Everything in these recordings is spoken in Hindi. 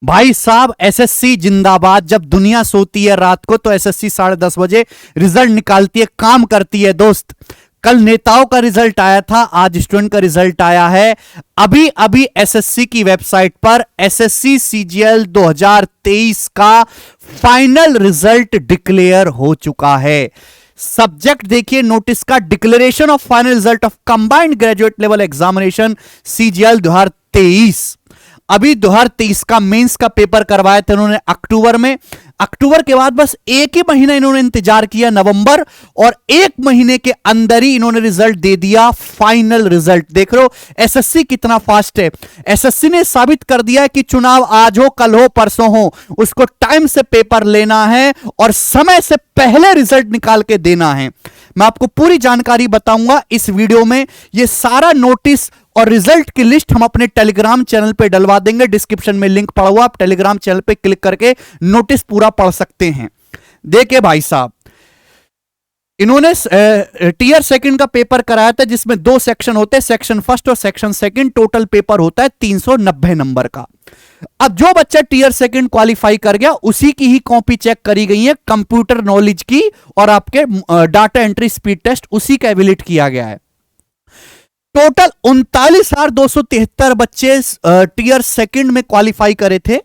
भाई साहब एसएससी जिंदाबाद। जब दुनिया सोती है रात को तो एसएससी 10:30 बजे रिजल्ट निकालती है, काम करती है दोस्त। कल नेताओं का रिजल्ट आया था, आज स्टूडेंट का रिजल्ट आया है। अभी अभी एसएससी की वेबसाइट पर एसएससी सीजीएल 2023 का फाइनल रिजल्ट डिक्लेयर हो चुका है। सब्जेक्ट देखिए नोटिस का, declaration of final result of combined graduate level examination CGL 2023। अभी 2023 का मेंस का पेपर करवाया था इन्होंने अक्टूबर में। अक्टूबर के बाद बस एक ही महीना इन्होंने इंतजार किया, नवंबर, और एक महीने के अंदर ही इन्होंने रिजल्ट दे दिया, फाइनल रिजल्ट। देख लो एसएससी कितना फास्ट है। एसएससी ने साबित कर दिया कि चुनाव आज हो, कल हो, परसों हो, उसको टाइम से पेपर लेना है और समय से पहले रिजल्ट निकाल के देना है। मैं आपको पूरी जानकारी बताऊंगा इस वीडियो में। ये सारा नोटिस और रिजल्ट की लिस्ट हम अपने टेलीग्राम चैनल पे डलवा देंगे, डिस्क्रिप्शन में लिंक पड़ा हुआ, आप टेलीग्राम चैनल पे क्लिक करके नोटिस पूरा पढ़ सकते हैं। देखिए भाई साहब, इन्होंने टीयर सेकंड का पेपर कराया था जिसमें 2 सेक्शन होते हैं, सेक्शन फर्स्ट और सेक्शन सेकंड। टोटल पेपर होता है 390 नंबर का। अब जो बच्चा टीयर सेकंड क्वालिफाई कर गया उसी की ही कॉपी चेक करी गई है, कंप्यूटर नॉलेज की और आपके डाटा एंट्री स्पीड टेस्ट उसी का एवेल्यूएट किया गया है। टोटल 39,273 बच्चे टीयर सेकंड में क्वालिफाई करे थे,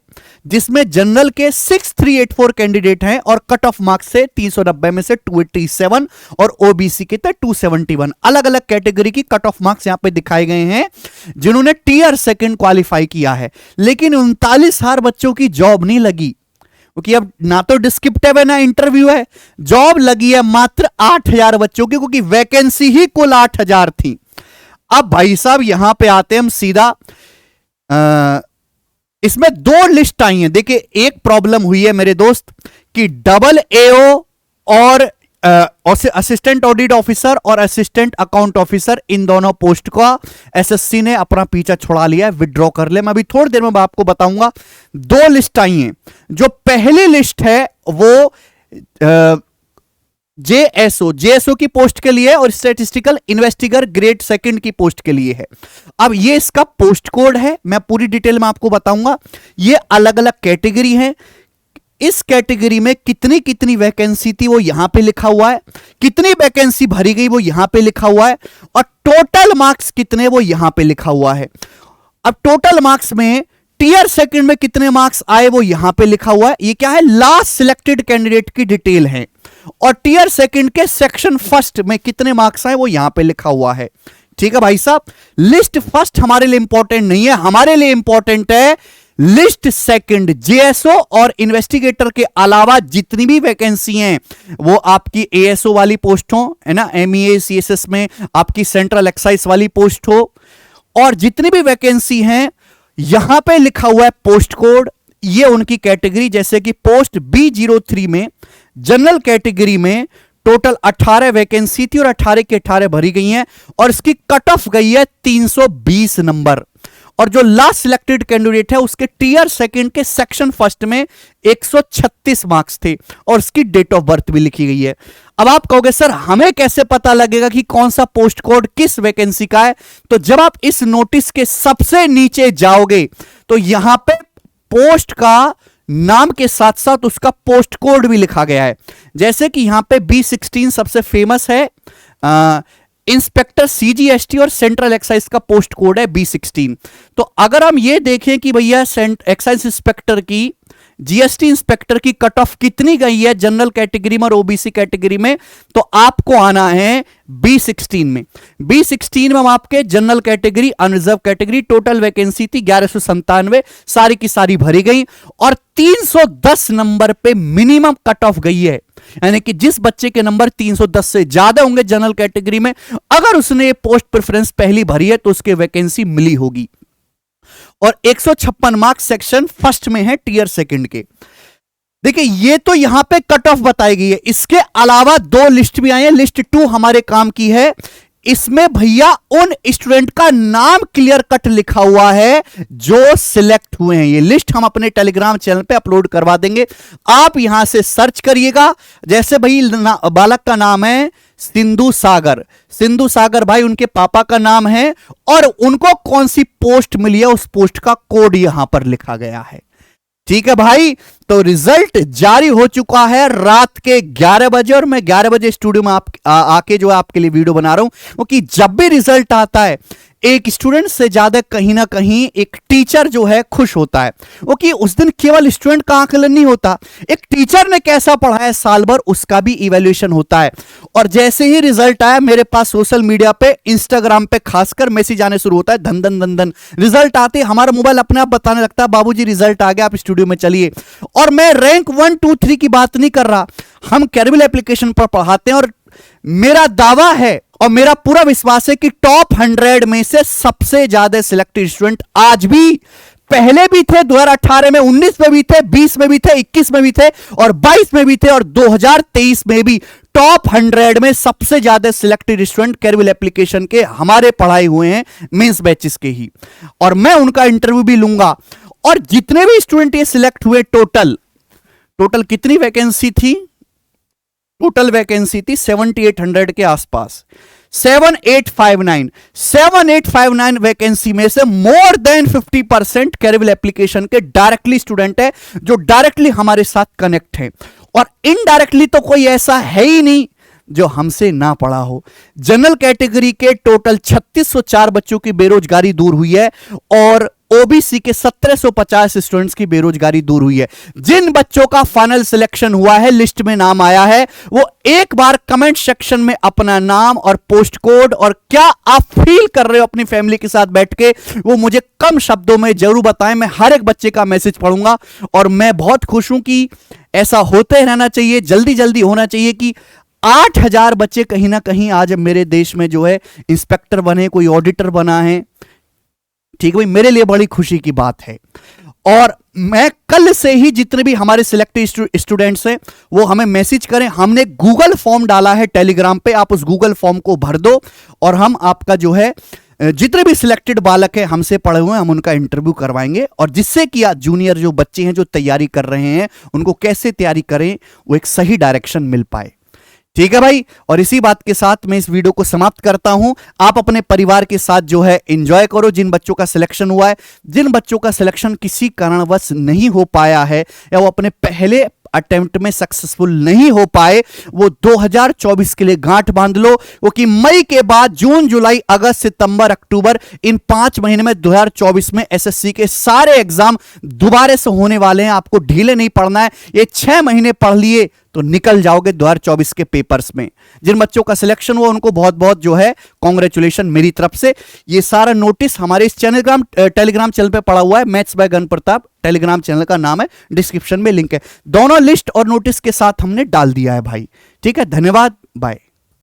जिसमें जनरल के 6384 कैंडिडेट हैं और कट ऑफ मार्क्स से 390 में से 287 और ओबीसी के थे 271। अलग अलग कैटेगरी की कट ऑफ मार्क्स यहां पे दिखाए गए हैं जिन्होंने टीयर सेकंड क्वालिफाई किया है। लेकिन 39,000 बच्चों की जॉब नहीं लगी, क्योंकि अब ना तो डिस्क्रिप्टिव है ना इंटरव्यू है। जॉब लगी है मात्र 8,000 बच्चों की, क्योंकि वैकेंसी ही कुल 8,000 थी। अब भाई साहब यहां पे आते हैं हम सीधा, इसमें 2 लिस्ट आई हैं। देखिए एक प्रॉब्लम हुई है मेरे दोस्त कि डबल एओ और असिस्टेंट ऑडिट ऑफिसर और असिस्टेंट अकाउंट ऑफिसर, इन दोनों पोस्ट का एसएससी ने अपना पीछा छुड़ा लिया, विड्रॉ कर ले। मैं अभी थोड़ी देर में आपको बताऊंगा। 2 लिस्ट आई हैं। जो पहली लिस्ट है वो जेएसओ की पोस्ट के लिए और स्टैटिस्टिकल इन्वेस्टिगर ग्रेड सेकंड की पोस्ट के लिए है। अब ये इसका पोस्ट कोड है, मैं पूरी डिटेल में आपको बताऊंगा। ये अलग अलग कैटेगरी है। इस कैटेगरी में कितनी कितनी वैकेंसी थी वो यहां पे लिखा हुआ है, कितनी वैकेंसी भरी गई वो यहां पे लिखा हुआ है, और टोटल मार्क्स कितने वो यहां पे लिखा हुआ है। अब टोटल मार्क्स में टीयर सेकंड में कितने मार्क्स आए वो यहां पे लिखा हुआ है। ये क्या है, लास्ट सिलेक्टेड कैंडिडेट की डिटेल है। और टियर सेकंड के सेक्शन फर्स्ट में कितने मार्क्स आए वो यहां पे लिखा हुआ है। ठीक है भाई साहब, लिस्ट फर्स्ट हमारे लिए इंपॉर्टेंट नहीं है, हमारे लिए इंपॉर्टेंट है लिस्ट सेकंड। जेएसओ और इन्वेस्टिगेटर के अलावा जितनी भी वैकेंसी हैं वो आपकी एएसओ वाली पोस्ट हो, है ना, एमईए सीएसएस में आपकी सेंट्रल एक्साइज वाली पोस्ट हो, और जितनी भी वैकेंसी हैं यहां पे लिखा हुआ है पोस्ट कोड। ये उनकी कैटेगरी, जैसे कि पोस्ट B03 में जनरल कैटेगरी में टोटल 18 वैकेंसी थी और 18 की 18 भरी गई हैं और इसकी कट ऑफ गई है 320 नंबर। और जो लास्ट सिलेक्टेड कैंडिडेट है उसके टीयर सेकंड के सेक्शन फर्स्ट में 136 मार्क्स थे और उसकी डेट ऑफ बर्थ भी लिखी गई है। अब आप कहोगे सर हमें कैसे पता लगेगा कि कौन सा पोस्ट कोड किस वैकेंसी का है? तो जब आप इस नोटिस के सबसे नीचे जाओगे तो यहां पे पोस्ट का नाम के साथ साथ उसका पोस्ट कोड भी लिखा गया है। जैसे कि यहां पे B16 सबसे फेमस है, इंस्पेक्टर सीजीएसटी और सेंट्रल एक्साइज का पोस्ट कोड है B16। तो अगर हम ये देखें कि भैया एक्साइज इंस्पेक्टर की, जीएसटी इंस्पेक्टर की कट ऑफ कितनी गई है जनरल कैटेगरी में और ओबीसी कैटेगरी में, तो आपको आना है B16 में। B16 में हम आपके general category, unreserve category, total vacancy थी 1197, सारी की सारी भरी गई और 310 नंबर पे मिनिमम कट ऑफ गई है। यानी कि जिस बच्चे के नंबर 310 से ज्यादा होंगे जनरल कैटेगरी में, अगर उसने पोस्ट प्रेफरेंस पहली भरी है तो उसके वैकेंसी मिली होगी। और 156 मार्क्स सेक्शन फर्स्ट में है टीयर सेकंड के। देखिए ये तो यहां पे कट ऑफ बताई गई है, इसके अलावा 2 लिस्ट भी आई है। लिस्ट 2 हमारे काम की है, इसमें भैया उन स्टूडेंट का नाम क्लियर कट लिखा हुआ है जो सिलेक्ट हुए हैं। ये लिस्ट हम अपने टेलीग्राम चैनल पे अपलोड करवा देंगे, आप यहां से सर्च करिएगा। जैसे भाई बालक का नाम है सिंधु सागर, सिंधु सागर भाई उनके पापा का नाम है और उनको कौन सी पोस्ट मिली है उस पोस्ट का कोड यहां पर लिखा गया है। ठीक है भाई, तो रिजल्ट जारी हो चुका है रात के 11 बजे, और मैं 11 बजे स्टूडियो में आके जो है आपके लिए वीडियो बना रहा हूं, क्योंकि जब भी रिजल्ट आता है एक स्टूडेंट से ज्यादा कहीं ना कहीं एक टीचर जो है खुश होता है, क्योंकि उस दिन केवल स्टूडेंट का आकलन नहीं होता, एक टीचर ने कैसा पढ़ाया साल भर उसका भी इवैल्यूएशन होता है। और जैसे ही रिजल्ट आया मेरे पास सोशल मीडिया पे, इंस्टाग्राम पे खासकर मैसेज आने शुरू होता है, धन धन धन धन। रिजल्ट आते हमारा मोबाइल अपने आप बताने लगता है बाबूजी रिजल्ट आ गया, आप स्टूडियो में चलिए। और मैं रैंक 1 2 3 की बात नहीं कर रहा, हम कैरबिल एप्लीकेशन पर पढ़ाते हैं, और मेरा दावा है और मेरा पूरा विश्वास है कि टॉप 100 में से सबसे ज्यादा सिलेक्टेड स्टूडेंट आज भी, पहले भी थे 2018 में, 19 में भी थे, 20 में भी थे, 21 में भी थे, और 22 में भी थे, और 2023 में भी टॉप 100 में सबसे ज्यादा सिलेक्टेड स्टूडेंट कैरबिल एप्लीकेशन के हमारे पढ़ाए हुए हैं, मेंस बैचेस के ही। और मैं उनका इंटरव्यू भी लूंगा। और जितने भी स्टूडेंट ये सिलेक्ट हुए, टोटल कितनी वैकेंसी थी? टोटल वैकेंसी थी 7800 के आसपास, 7859 वैकेंसी में से मोर देन 50% कैरबिल एप्लीकेशन के डायरेक्टली स्टूडेंट है, जो डायरेक्टली हमारे साथ कनेक्ट हैं। और इनडायरेक्टली तो कोई ऐसा है ही नहीं जो हमसे ना पढ़ा हो। जनरल कैटेगरी के टोटल 3604 बच्चों की बेरोजगारी दूर हुई है, और ओबीसी के 1750 स्टूडेंट्स की बेरोजगारी दूर हुई है। जिन बच्चों का फाइनल सिलेक्शन हुआ है, लिस्ट में नाम आया है, वो एक बार कमेंट सेक्शन में अपना नाम और पोस्ट कोड और क्या आप फील कर रहे हो अपनी फैमिली के साथ बैठ के, वो मुझे कम शब्दों में जरूर बताएं। मैं हर एक बच्चे का मैसेज पढ़ूंगा, और मैं बहुत खुश हूं कि ऐसा होते रहना चाहिए, जल्दी जल्दी होना चाहिए कि 8000 बच्चे कहीं ना कहीं आज मेरे देश में जो है इंस्पेक्टर बने, कोई ऑडिटर बना है। ठीक है भाई, मेरे लिए बड़ी खुशी की बात है। और मैं कल से ही जितने भी हमारे सिलेक्टेड स्टूडेंट्स हैं वो हमें मैसेज करें। हमने गूगल फॉर्म डाला है टेलीग्राम पे, आप उस गूगल फॉर्म को भर दो, और हम आपका जो है जितने भी सिलेक्टेड बालक हैं हमसे पढ़े हुए हैं, हम उनका इंटरव्यू करवाएंगे, और जिससे कि जूनियर जो बच्चे हैं जो तैयारी कर रहे हैं उनको कैसे तैयारी करें वो एक सही डायरेक्शन मिल पाए। ठीक है भाई, और इसी बात के साथ मैं इस वीडियो को समाप्त करता हूं। आप अपने परिवार के साथ जो है एंजॉय करो। जिन बच्चों का सिलेक्शन हुआ है, जिन बच्चों का सिलेक्शन किसी कारणवश नहीं हो पाया है, या वो अपने पहले अटेम्प्ट में सक्सेसफुल नहीं हो पाए, वो 2024 के लिए गांठ बांध लो, क्योंकि मई के बाद जून, जुलाई, अगस्त, सितंबर, अक्टूबर, इन 5 महीने में 2024 में एसएससी के सारे एग्जाम दोबारा से होने वाले हैं। आपको ढीले नहीं पड़ना है। ये 6 महीने पढ़ लिए तो निकल जाओगे 2024 के पेपर्स में। जिन बच्चों का सिलेक्शन हुआ उनको बहुत बहुत जो है कांग्रेचुलेशन मेरी तरफ से। ये सारा नोटिस हमारे इस टेलीग्राम चैनल पे पड़ा हुआ है, मैथ्स बाय गण प्रताप टेलीग्राम चैनल का नाम है, डिस्क्रिप्शन में लिंक है। दोनों लिस्ट और नोटिस के साथ हमने डाल दिया है भाई। ठीक है, धन्यवाद, बाय।